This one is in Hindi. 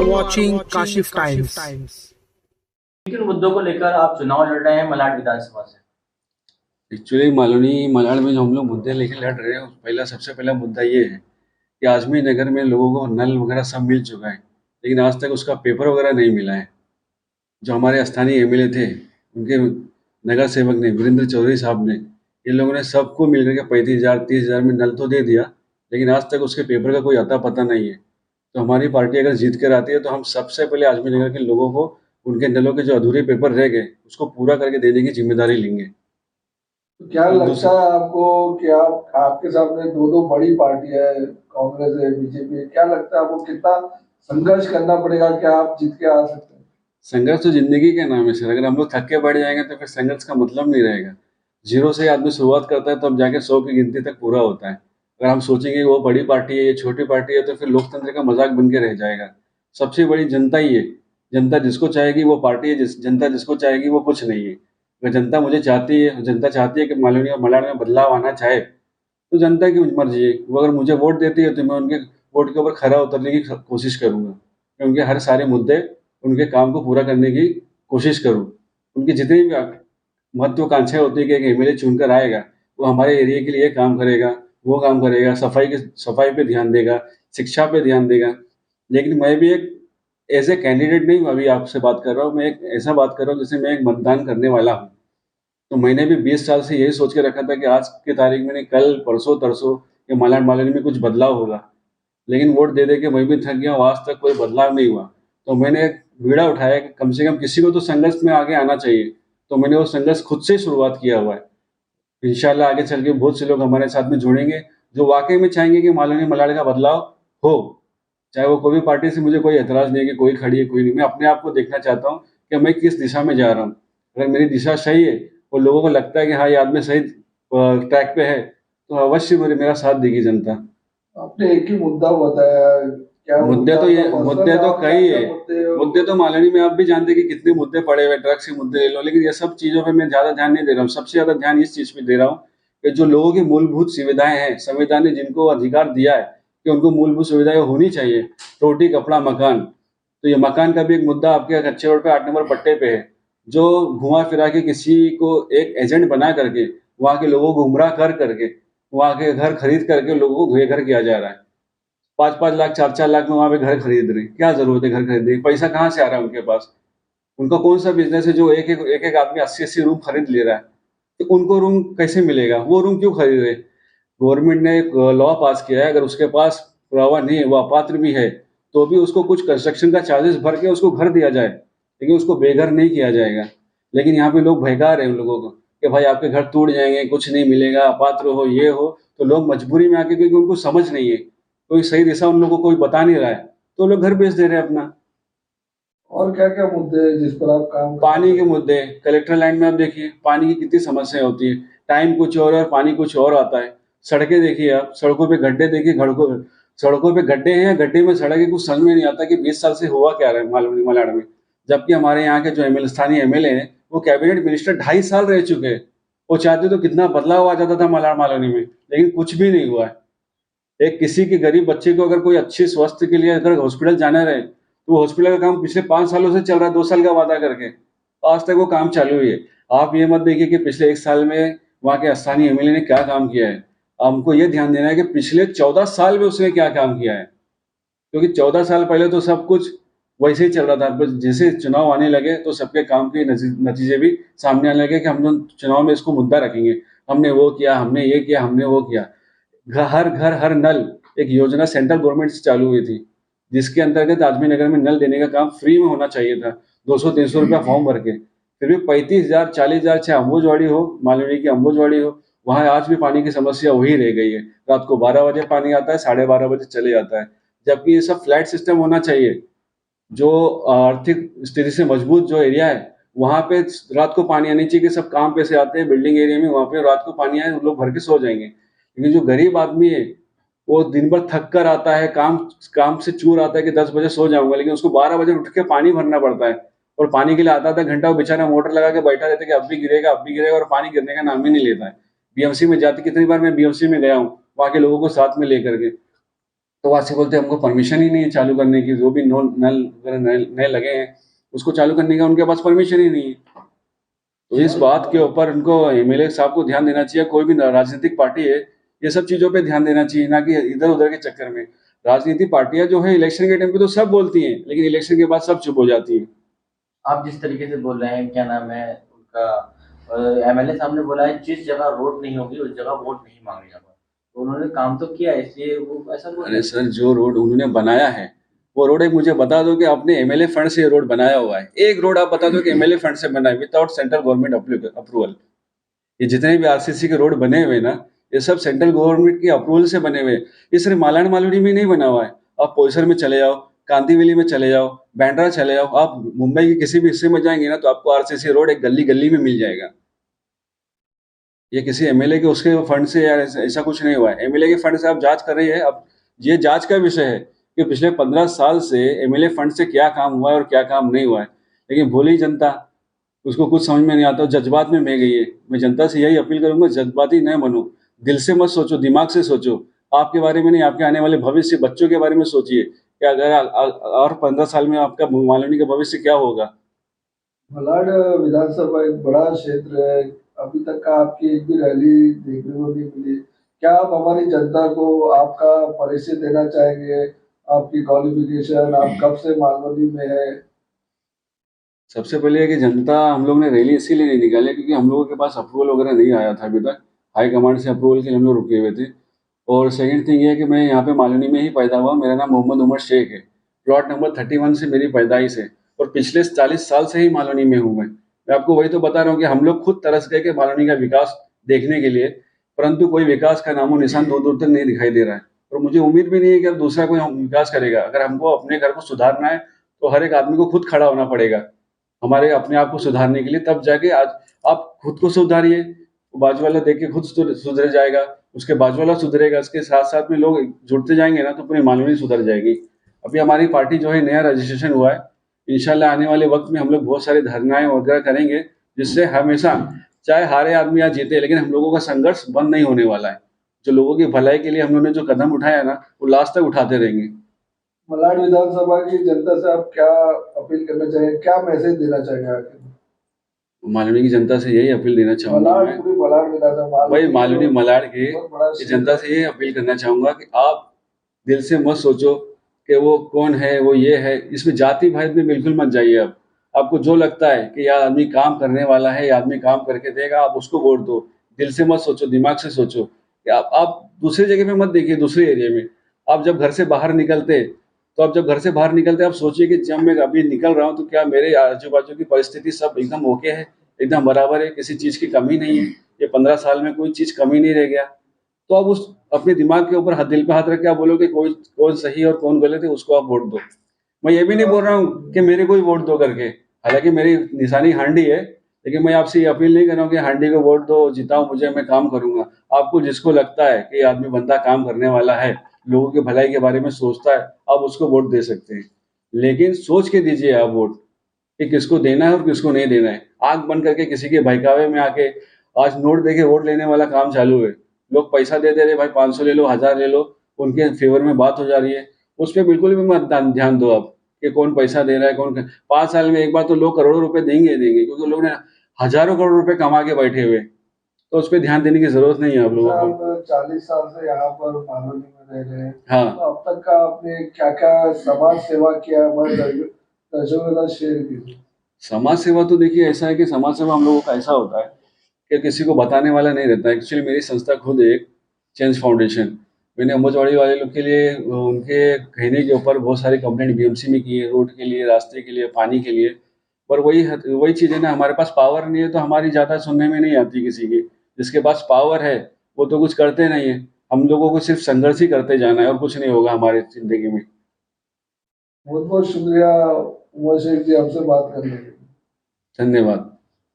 are watching Kashif Times. किन मुद्दों को लेकर आप चुनाव लड़ रहे हैं मलाड विधानसभा से? एक्चुअली मलाड में जो हम लोग मुद्दे लेके लड़ रहे हैं, सबसे पहला मुद्दा ये है कि आजमी नगर में लोगों को नल वगैरह सब मिल चुका है, लेकिन आज तक उसका पेपर वगैरह नहीं मिला है। जो हमारे स्थानीय एमएलए थे, उनके नगर सेवक ने, वीरेंद्र चौधरी साहब ने, इन लोगों ने सबको मिल करके 35,000 30,000 में नल तो दे दिया, लेकिन आज तक उसके पेपर का कोई अता पता नहीं है। तो हमारी पार्टी अगर जीत कर आती है तो हम सबसे पहले आजमी नगर के लोगों को उनके नलों के जो अधूरे पेपर रह गए उसको पूरा करके देने की जिम्मेदारी लेंगे। तो क्या लगता है आपको कि आपके सामने दो बड़ी पार्टी है, कांग्रेस है, बीजेपी है, क्या लगता है आपको कितना संघर्ष करना पड़ेगा, क्या आप जीत के आ सकते हैं? संघर्ष तो जिंदगी का नाम है सर। अगर हम लोग थक के बैठ जाएंगे तो फिर संघर्ष का मतलब नहीं रहेगा। जीरो से आदमी शुरुआत करता है तब जाके 100 की गिनती तक पूरा होता है। अगर हम सोचेंगे वो बड़ी पार्टी है, ये छोटी पार्टी है, तो फिर लोकतंत्र का मजाक बन के रह जाएगा। सबसे बड़ी जनता ही है। जनता जिसको चाहेगी वो पार्टी है, जनता जिसको चाहेगी वो कुछ नहीं है। अगर जनता मुझे चाहती है, जनता चाहती है कि मालूनी और मलाड में बदलाव आना चाहे, तो जनता की मर्जी है। वो अगर मुझे वोट देती है तो मैं उनके वोट के ऊपर खरा उतरने की कोशिश करूंगा। मैं उनके हर सारे मुद्दे, उनके काम को पूरा करने की कोशिश करूं। उनकी जितनी भी महत्वाकांक्षाएं होती है कि एक एमएलए चुनकर आएगा, वो हमारे एरिया के लिए काम करेगा, वो काम करेगा, सफाई पे ध्यान देगा, शिक्षा पे ध्यान देगा। लेकिन मैं भी एक एज ए कैंडिडेट नहीं अभी आपसे बात कर रहा हूँ, मैं एक ऐसा बात कर रहा हूँ जैसे मैं एक मतदान करने वाला हूँ। तो मैंने भी 20 साल से यही सोच के रखा था कि आज की तारीख में नहीं, कल परसों तरसों या मालानी में कुछ बदलाव होगा। लेकिन वोट दे दे के मैं भी थक गया हूँ, आज तक कोई बदलाव नहीं हुआ। तो मैंने एक बीड़ा उठाया कि कम से कम किसी को तो संघर्ष में आगे आना चाहिए। तो मैंने वो संघर्ष खुद से शुरुआत किया हुआ है। इंशाल्लाह आगे चल के बहुत से लोग हमारे साथ में जुड़ेंगे जो वाकई में चाहेंगे कि मालूनी मलाड का बदलाव हो। चाहे वो कोई भी पार्टी से मुझे कोई एतराज नहीं है कि कोई खड़ी है कोई नहीं। मैं अपने आप को देखना चाहता हूँ कि मैं किस दिशा में जा रहा हूँ। अगर मेरी दिशा सही है और लोगों को लगता है कि हाँ ये आदमी सही ट्रैक पे है, तो अवश्य मेरा साथ देगी जनता। आपने एक ही मुद्दा बताया, क्या मुद्दे तो कई है। मुद्दे तो मालूनी में आप भी जानते कि कितने मुद्दे पड़े हुए, ड्रग्स के मुद्दे ले लो, लेकिन ये सब चीजों पे मैं ज्यादा ध्यान नहीं दे रहा हूँ। सबसे ज्यादा ध्यान इस चीज पे दे रहा हूँ कि जो लोगों की मूलभूत सुविधाएं हैं, संविधान ने जिनको अधिकार दिया है कि उनको मूलभूत सुविधाएं होनी चाहिए, रोटी कपड़ा मकान। तो ये मकान का भी एक मुद्दा आपके अच्छे रोड पे 8 नंबर पट्टे पे है, जो घुमा फिरा के किसी को एक एजेंट बना करके वहां के लोगों को गुमराह कर करके वहां के घर खरीद करके लोगों को घर किया जा रहा है। 5-5 लाख 4-4 लाख में वहां पे घर खरीद रहे हैं। क्या जरूरत है घर खरीदने की? पैसा कहाँ से आ रहा है उनके पास? उनका कौन सा बिजनेस है जो एक आदमी 80-80 रूम खरीद ले रहा है? तो उनको रूम कैसे मिलेगा? वो रूम क्यों खरीद रहे? गवर्नमेंट ने एक लॉ पास किया है, अगर उसके पास पुरावा नहीं है, वो अपात्र भी है, तो भी उसको कुछ कंस्ट्रक्शन का चार्जेस भर के उसको घर दिया जाए, लेकिन उसको बेघर नहीं किया जाएगा। लेकिन यहाँ पे लोग भयगा रहे हैं उन लोगों को कि भाई आपके घर टूट जाएंगे, कुछ नहीं मिलेगा, अपात्र हो, ये हो। तो लोग मजबूरी में आके, क्योंकि उनको समझ नहीं है, कोई सही दिशा उन लोगों को कोई बता नहीं रहा है, तो लोग घर बेच दे रहे हैं अपना। और क्या क्या मुद्दे हैं जिस पर आप काम पानी के मुद्दे, कलेक्टर लाइन में आप देखिए पानी की कितनी समस्या होती है। टाइम कुछ और पानी कुछ और आता है। सड़कें देखिए आप, सड़कों पे गड्ढे देखिए, सड़कों पे गड्ढे हैं या गड्ढे में सड़क है, कुछ समझ में नहीं आता कि 20 साल से हुआ क्या रहा है मालूम मलाड में। जबकि हमारे यहाँ के जो स्थानीय एमएलए हैं वो कैबिनेट मिनिस्टर 2.5 साल रह चुके हैं। वो चाहते तो कितना बदलाव आ जाता था मलाड मालूनी में, लेकिन कुछ भी नहीं हुआ है। एक किसी के गरीब बच्चे को अगर कोई अच्छी स्वास्थ्य के लिए अगर हॉस्पिटल जाना रहे, तो हॉस्पिटल का काम पिछले 5 सालों से चल रहा है, 2 साल का वादा करके आज तक वो काम चालू ही है। आप ये मत देखिए कि पिछले 1 साल में वहाँ के स्थानीय एमएलए ने क्या काम किया है। हमको ये ध्यान देना है कि पिछले 14 साल में उसने क्या काम किया है, क्योंकि 14 साल पहले तो सब कुछ वैसे ही चल रहा था। जैसे चुनाव आने लगे तो सबके काम के नतीजे भी सामने आने लगे कि हम लोग चुनाव में इसको मुद्दा रखेंगे, हमने वो किया, हमने ये किया, हमने वो किया। हर घर हर नल एक योजना सेंट्रल गवर्नमेंट से चालू हुई थी, जिसके अंतर्गत आजमी नगर में नल देने का काम फ्री में होना चाहिए था, 200-300 रुपया फॉर्म भर के। फिर भी 35,000 40,000 चाहे अम्बुजवाड़ी हो, मालूनी की अम्बुजवाड़ी हो, वहां आज भी पानी की समस्या वही रह गई है। रात को 12 बजे पानी आता है, 12:30 बजे चले जाता है। जबकि ये सब फ्लैट सिस्टम होना चाहिए। जो आर्थिक स्थिति से मजबूत जो एरिया है वहां पे रात को पानी आनी चाहिए कि सब काम पे से आते हैं बिल्डिंग एरिया में, वहां पे रात को पानी आए लोग भर के सो जाएंगे। लेकिन जो गरीब आदमी है वो दिन भर थक कर आता है, काम काम से चूर आता है कि 10 बजे सो जाऊंगा, लेकिन उसको 12 बजे उठ के पानी भरना पड़ता है। और पानी के लिए आधा घंटा वो बेचारा मोटर लगा के बैठा रहता है कि अब भी गिरेगा अब भी गिरेगा, और पानी गिरने का नाम ही नहीं लेता है। बीएमसी में जाते, कितनी बार मैं बीएमसी में गया हूँ वहां के लोगों को साथ में लेकर के, तो वहाँ से बोलते हमको परमिशन ही नहीं है चालू करने की, जो भी नल वगैरह नए लगे हैं उसको चालू करने का उनके पास परमिशन ही नहीं है। तो इस बात के ऊपर उनको एमएलए साहब को ध्यान देना चाहिए, कोई भी राजनीतिक पार्टी है ये सब चीजों पे ध्यान देना चाहिए, ना कि इधर उधर के चक्कर में। राजनीतिक पार्टियां जो है इलेक्शन के टाइम पे तो सब बोलती हैं, लेकिन इलेक्शन के बाद सब चुप हो जाती है। आप जिस तरीके से बोल रहे हैं, क्या नाम है उनका, एमएलए साहब ने बोला है जिस जगह रोड नहीं होगी उस जगह वोट नहीं मांगे जाएगा। तो उन्होंने काम तो किया है, इसलिए वो ऐसा बोल रहे अरे हैं। सर, जो रोड उन्होंने बनाया है वो रोड एक मुझे बता दो कि आपने एमएलए फंड से ये रोड बनाया हुआ है, एक रोड आप बता दो कि एमएलए फंड से बना है विदाउट सेंट्रल गवर्नमेंट अप्रूवल। ये जितने भी आरसीसी के रोड बने हुए ना, ये सब सेंट्रल गवर्नमेंट की अप्रूवल से बने हुए। ये सिर्फ मालाड मालूडी में नहीं बना हुआ है, आप पोईसर में चले जाओ, कांदिवली में चले जाओ, बैंड्रा चले जाओ, आप मुंबई के किसी भी हिस्से में जाएंगे ना तो आपको आरसीसी रोड एक गली गली में मिल जाएगा। ये किसी एमएलए के उसके फंड से या ऐसा कुछ नहीं हुआ है। एमएलए के फंड से आप जांच कर रही है, अब ये जांच का विषय है कि पिछले 15 साल से एमएलए फंड से क्या काम हुआ है और क्या काम नहीं हुआ है। लेकिन भोली जनता, उसको कुछ समझ में नहीं आता, जज्बात में बह गई है। मैं जनता से यही अपील करूंगा, जज्बाती न बनो, दिल से मत सोचो, दिमाग से सोचो, आपके बारे में नहीं, आपके आने वाले भविष्य बच्चों के बारे में सोचिए कि अगर और 15 साल में आपका मालूनी का भविष्य क्या होगा। मलाड विधानसभा एक बड़ा क्षेत्र है, अभी तक का आपकी एक भी रैली देखने को नहीं मिली। क्या आप हमारी जनता को आपका परिचय देना चाहेंगे, आपकी क्वालिफिकेशन, आप कब से मालवनी में है? सबसे पहले है कि जनता, हम लोग ने रैली इसीलिए नहीं निकाली क्योंकि हम लोगों के पास अप्रूवल वगैरह नहीं आया था अभी तक, हाई कमांड से अप्रूवल के लिए हम लोग रुके हुए थे। और सेकंड थिंग ये है कि मैं यहाँ पे मालूनी में ही पैदा हुआ, मेरा नाम मोहम्मद उमर शेख है, प्लॉट नंबर 31 से मेरी पैदाइश है, और पिछले 40 साल से ही मालूनी में हूँ मैं आपको वही तो बता रहा हूँ कि हम लोग खुद तरस गए कि मालूनी का विकास देखने के लिए, परंतु कोई विकास का नामो निशान दूर दूर तक नहीं दिखाई दे रहा है। और मुझे उम्मीद भी नहीं है कि अब दूसरा कोई विकास करेगा। अगर हमको अपने घर को सुधारना है तो हर एक आदमी को खुद खड़ा होना पड़ेगा हमारे अपने आप को सुधारने के लिए, तब जाके आज आप खुद को सुधारिए, बाजू वाला देख के खुद सुधर जाएगा, उसके बाजू वाला सुधरेगा, इसके साथ साथ में लोग जुड़ते जाएंगे ना तो पूरी मालूनी सुधर जाएगी। अभी हमारी पार्टी जो है नया रजिस्ट्रेशन हुआ है, इंशाल्लाह आने वाले वक्त में हम लोग बहुत सारे धरनाएं वगैरह करेंगे, जिससे हमेशा चाहे हारे आदमी या जीते, लेकिन हम लोगों का संघर्ष बंद नहीं होने वाला है। जो लोगों की भलाई के लिए हम लोगों ने जो कदम उठाया ना वो लास्ट तक उठाते रहेंगे। मलाड विधानसभा की जनता से आप क्या अपील करना चाहेंगे, क्या मैसेज देना चाहेंगे आखिर? मालूनी की जनता से यही अपील देना चाहूंगा मलाड, मैं, पूरी मलाड विधानसभा, भाई मालूनी मलाड बहुत बड़ा की जनता से ये अपील करना चाहूंगा कि आप दिल से मत सोचो कि वो कौन है, वो ये है, इसमें जाति भेद में बिल्कुल मत जाइए। अब आपको जो लगता है कि यह आदमी काम करने वाला है, यह आदमी काम करके देगा, आप उसको वोट दो। दिल से मत सोचो, दिमाग से सोचो कि आप दूसरी जगह पे मत देखिए, दूसरे एरिया में। आप जब घर से बाहर निकलते आप सोचिए कि जब मैं अभी निकल रहा हूँ तो क्या मेरे आजू बाजू की परिस्थिति सब एकदम ओके है, एकदम बराबर है, किसी चीज की कमी नहीं है, ये 15 साल में कोई चीज कमी नहीं रह गया। तो आप उस अपने दिमाग के ऊपर दिल पे हाथ रख के आप बोलोगे कोई कौन सही और कौन गलत है, उसको आप वोट दो। मैं ये भी नहीं बोल रहा हूँ कि मेरे को ही वोट दो करके, हालांकि मेरी निशानी हांडी है, लेकिन मैं आपसे ये अपील नहीं कर रहा हूँ कि हांडी को वोट दो, जिताओ मुझे, मैं काम करूंगा। आपको जिसको लगता है कि ये आदमी बंदा काम करने वाला है, लोगों की भलाई के बारे में सोचता है, आप उसको वोट दे सकते हैं, लेकिन सोच के दीजिए आप वोट कि किसको देना है और किसको नहीं देना है। आंख बंद करके किसी के बहकावे में आके आज नोट देके वोट लेने वाला काम चालू है। लोग पैसा दे दे रहे, भाई 500 ले लो, 1000 ले लो, उनके फेवर में बात हो जा रही है, उस पर बिल्कुल भी मत ध्यान दो आप कि कौन पैसा दे रहा है, कौन। 5 साल में एक बार तो लोग करोड़ों रुपए देंगे, क्योंकि लोग ने हजारों करोड़ रुपए कमा के बैठे हुए, तो उस पर ध्यान देने की जरूरत नहीं है आप लोगों को। आप 40 साल से यहाँ पर मालवनी में रह रहे हैं, हाँ, तो अब तक का आपने क्या क्या समाज सेवा किया, हमारे दर्शकों के साथ शेयर कीजिए। समाज सेवा तो देखिए ऐसा है कि समाज सेवा हम लोगों का ऐसा होता है कि किसी को बताने वाला नहीं रहता है। एक्चुअली मेरी संस्था खुद एक चेंज फाउंडेशन, मैंने अम्बोजवाड़ी वाले लोग के लिए उनके कहने के ऊपर बहुत सारी कंप्लेंट बीएमसी में की है, रोड के लिए, रास्ते के लिए, पानी के लिए। पर वही चीज़ है ना, हमारे पास पावर नहीं है तो हमारी ज़्यादा सुनने में नहीं आती किसी की। जिसके पास पावर है वो तो कुछ करते नहीं है। हम लोगों को सिर्फ संघर्ष ही करते जाना है और कुछ नहीं होगा हमारी जिंदगी में। बहुत बहुत शुक्रिया उमर शेख जी, हमसे बात करने के लिए। धन्यवाद।